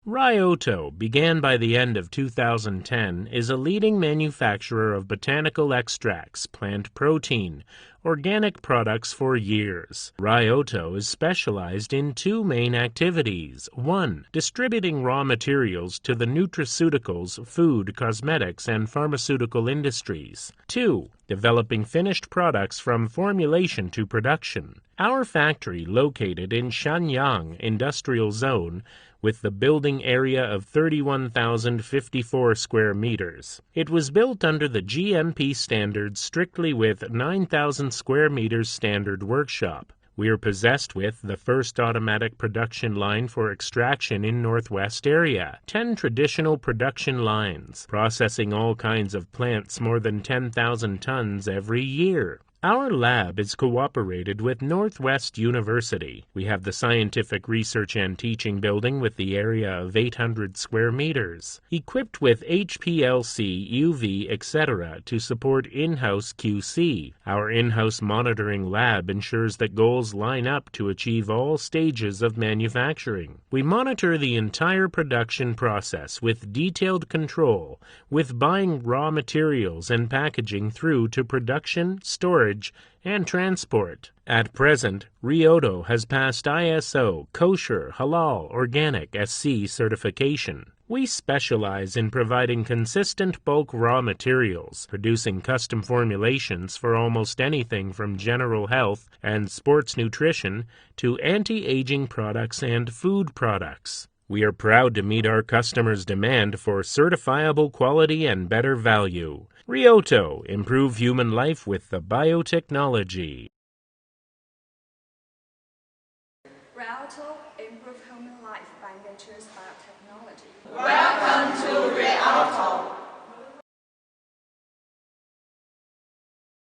Ryoto, began by the end of 2010, is a leading manufacturer of botanical extracts, plant protein, organic products for years. Ryoto is specialized in two main activities. 1. Distributing raw materials to the nutraceuticals, food, cosmetics, and pharmaceutical industries. 2. Developing finished products from formulation to production. Our factory, located in Shanyang Industrial Zone, with the building area of 31,054 square meters. It was built under the GMP standards strictly with 9,000 square meters standard workshop. We are possessed with the first automatic production line for extraction in Northwest area, 10 traditional production lines, processing all kinds of plants more than 10,000 tons every year. Our lab is cooperated with Northwest University. We have the scientific research and teaching building with the area of 800 square meters, equipped with HPLC, UV, etc. to support in-house QC. Our in-house monitoring lab ensures that goals line up to achieve all stages of manufacturing. We monitor the entire production process with detailed control, with buying raw materials and packaging through to production, storage, and transport. At present, Ryoto has passed ISO, Kosher Halal Organic SC certification. We specialize in providing consistent bulk raw materials, producing custom formulations for almost anything from general health and sports nutrition to anti-aging products and food products. We are proud to meet our customers' demand for certifiable quality and better value. Ryoto, improve human life with the biotechnology. Ryoto, improve human life by nature's biotechnology.